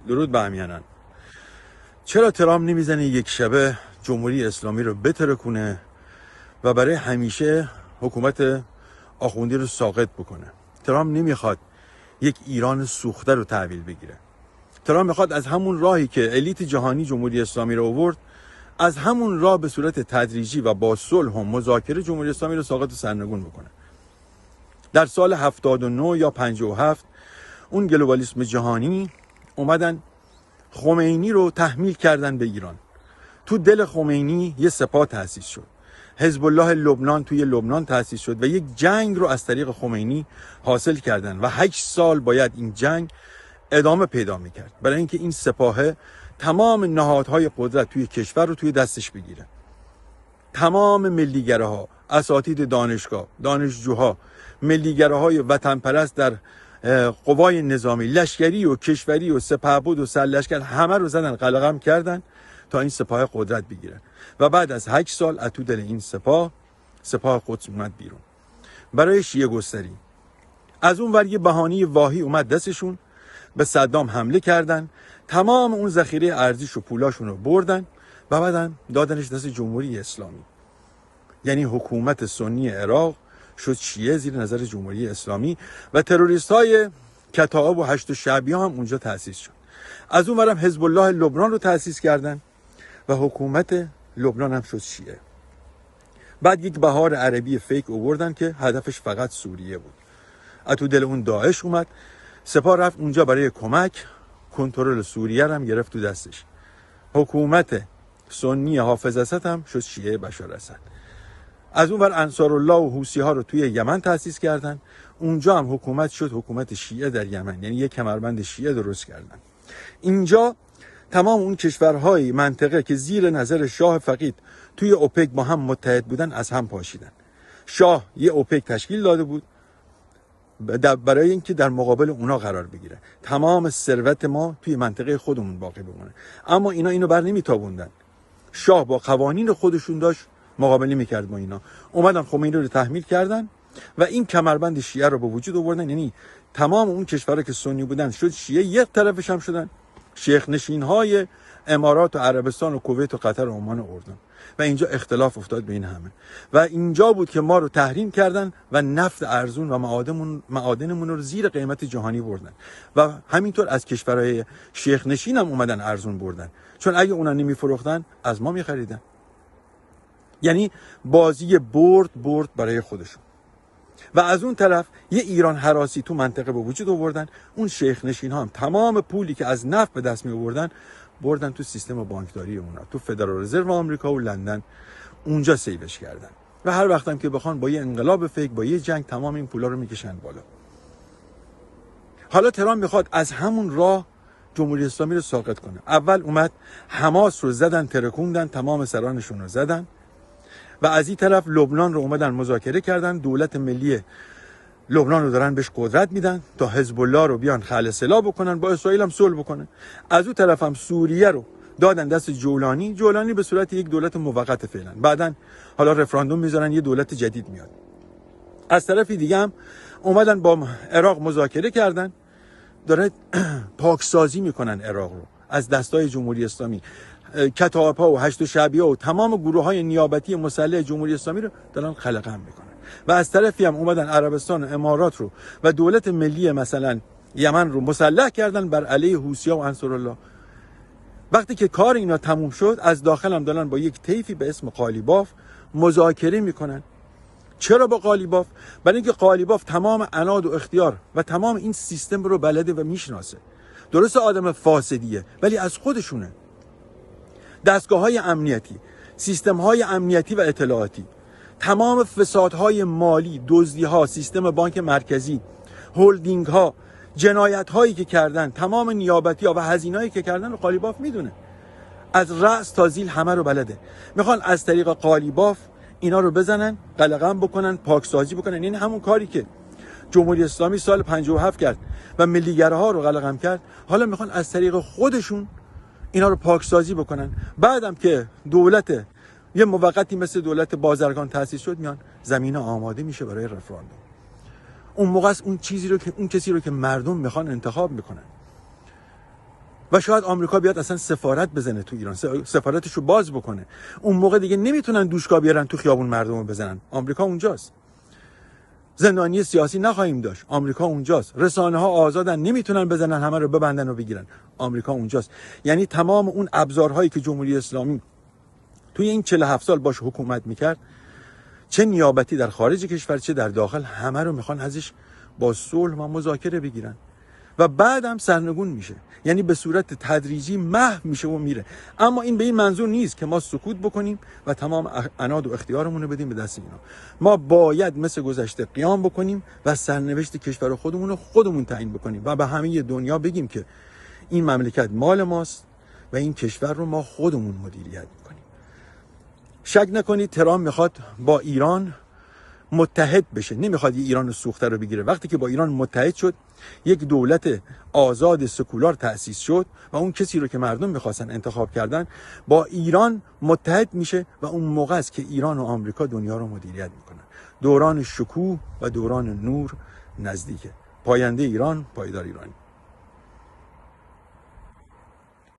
درود به همینان. چرا ترامپ نمیزنه یک شبه جمهوری اسلامی رو بترکونه و برای همیشه حکومت آخوندی رو ساقط بکنه؟ ترامپ نمیخواد یک ایران سوخته رو تحویل بگیره. ترامپ میخواد از همون راهی که الیت جهانی جمهوری اسلامی رو آورد، از همون راه به صورت تدریجی و با صلح و مذاکره جمهوری اسلامی رو ساقط و سرنگون بکنه. در سال 79 یا 57 اون گلوبالیسم جهانی اومدن خمینی رو تحمیل کردن به ایران. تو دل خمینی یه سپاه تأسیس شد. حزب الله لبنان توی لبنان تأسیس شد و یک جنگ رو از طریق خمینی حاصل کردن و 8 سال باید این جنگ ادامه پیدا میکرد برای اینکه این سپاه تمام نهادهای قدرت توی کشور رو توی دستش بگیره. تمام ملیگراها، اساتید دانشگاه، دانشجوها، ملیگراهای وطن پرست در قوای نظامی، لشکری و کشوری و سپهبد و سرلشکر همه رو زدن قلقم کردن تا این سپاه قدرت بگیرن و بعد از 8 سال از تو دل این سپاه قدس اومد بیرون برای شیعه گستری. از اون ور یه بهانه واهی اومد دستشون، به صدام حمله کردن، تمام اون ذخیره ارزیش و پولاشون رو بردن و بعدن دادنش دست جمهوری اسلامی. یعنی حکومت سنی عراق شد شیعه زیر نظر جمهوری اسلامی و تروریست های کتائب و هشت شعبی هم اونجا تأسیس شد. از اون ورم حزب الله لبنان رو تأسیس کردن و حکومت لبنان هم شد شیعه. بعد یک بهار عربی فیک آوردن که هدفش فقط سوریه بود. از تو دل اون داعش اومد، سپاه رفت اونجا برای کمک، کنترل سوریه رو هم گرفت تو دستش. حکومت سنی حافظ اسد هم شد شیعه بشار اسد. از اون ور انصارالله و حوثی ها رو توی یمن تأسیس کردن، اونجا هم حکومت شد حکومت شیعه در یمن، یعنی یک کمربند شیعه درست کردن. اینجا تمام اون کشورهای منطقه که زیر نظر شاه فقید توی اوپک با هم متحد بودن از هم پاشیدن. شاه یه اوپک تشکیل داده بود برای اینکه در مقابل اونا قرار بگیره، تمام ثروت ما توی منطقه خودمون باقی بمونه. اما اینا اینو بر نمیتابوندن. شاه با قوانین خودشون داشت مقابله میکرد با اینا. اومدن خمینی رو تحمیل کردن و این کمربند شیعه رو به وجود آوردن. یعنی تمام اون کشورها که سنی بودن شد شیعه، یک طرفش هم شدن شیخ نشین های امارات و عربستان و کویت و قطر و عمان و اردن و اینجا اختلاف افتاد بین همه و اینجا بود که ما رو تحریم کردن و نفت ارزون و معادنمون رو زیر قیمت جهانی بردن و همینطور از کشورهای شیخ نشین هم اومدن ارزون بردن، چون اگه اونا نمیفروختن از ما میخریدن. یعنی بازی برد برای خودشون. و از اون طرف یه ایران هراسی تو منطقه به وجود آوردن. اون شیخ نشین ها هم تمام پولی که از نفت به دست می آوردن بردن تو سیستم بانکداری اونا، تو فدرال رزرو آمریکا و لندن، اونجا سیوش کردن و هر وقت هم که بخوان با یه انقلاب فیک، با یه جنگ، تمام این پولا رو میکشن بالا. حالا ترامپ میخواد از همون راه جمهوری اسلامی رو ساقط کنه. اول اومد حماس رو زدن، ترکوندن، تمام سرانشون رو زدن و از این طرف لبنان رو اومدن مذاکره کردن. دولت ملی لبنان رو دارن بهش قدرت میدن تا حزب الله رو بیان خلع سلاح بکنن، با اسرائیل هم صلح بکنن. از اون طرف هم سوریه رو دادن دست جولانی به صورت یک دولت موقت فعلا. بعدن حالا رفراندوم میذارن، یه دولت جدید میاد. از طرف دیگه هم اومدن با عراق مذاکره کردن، داره پاکسازی میکنن عراق رو از دستای جمهوری اسلامی. کتائب ها و هشت شعبیه و تمام گروه های نیابتی مسلح جمهوری اسلامی رو دارن خلقم میکنن و از طرفی هم اومدن عربستان و امارات رو و دولت ملی مثلا یمن رو مسلح کردن بر علیه حوثی‌ها و انصارالله. وقتی که کار اینا تموم شد، از داخل هم دارن با یک طیفی به اسم قالیباف مذاکره میکنن. چرا با قالیباف؟ برای اینکه قالیباف تمام عناد و اختیار و تمام این سیستم رو بلده و میشناسه. درسته آدم فاسدیه ولی از خودشونه. دستگاه‌های امنیتی، سیستم‌های امنیتی و اطلاعاتی، تمام فسادهای مالی، دزدی‌ها، سیستم بانک مرکزی، هولدینگ‌ها، جنایت‌هایی که کردن، تمام نیابتی‌ها و هزینه‌هایی که کردن رو قالیباف میدونه. از رأس تا ذیل همه رو بلده. میخوان از طریق قالیباف اینا رو بزنن، قلقم بکنن، پاکسازی بکنن. یعنی همون کاری که جمهوری اسلامی سال 57 کرد و ملیگراها رو قلقم کرد، حالا میخوان از طریق خودشون اینا رو پاکسازی بکنن. بعدم که دولت یه موقتی مثل دولت بازرگان تأسیس شد، میان زمینه آماده میشه برای رفراندوم. اون موقع اون کسی رو که مردم میخوان انتخاب میکنن. و شاید آمریکا بیاد اصلا سفارت بزنه تو ایران، سفارتشو باز بکنه. اون موقع دیگه نمیتونن دوشکا بیارن تو خیابون مردمو بزنن. آمریکا اونجاست. زندانی سیاسی نخواهیم داشت. آمریکا اونجاست. رسانه ها آزادن، نمیتونن بزنن همه رو ببندن و بگیرن. آمریکا اونجاست. یعنی تمام اون ابزارهایی که جمهوری اسلامی توی این 47 سال باش حکومت میکرد، چه نیابتی در خارج کشور چه در داخل، همه رو میخوان ازش با صلح و مذاکره بگیرن و بعدم سرنگون میشه. یعنی به صورت تدریجی محو میشه و میره. اما این به این منظور نیست که ما سکوت بکنیم و تمام عناد و اختیارمون رو بدیم به دست اینا. ما باید مثل گذشته قیام بکنیم و سرنوشت کشور خودمون رو خودمون تعیین بکنیم و به همه دنیا بگیم که این مملکت مال ماست و این کشور رو ما خودمون مدیریت میکنیم. شک نکنید ترامپ میخواد با ایران متحد بشه، نمیخواد یه ایران سوخته رو بگیره. وقتی که با ایران متحد شد، یک دولت آزاد سکولار تأسیس شد و اون کسی رو که مردم میخواستن انتخاب کردن با ایران متحد میشه و اون موقع است که ایران و آمریکا دنیا رو مدیریت میکنن. دوران شکوه و دوران نور نزدیکه. پاینده ایران، پایدار ایرانی.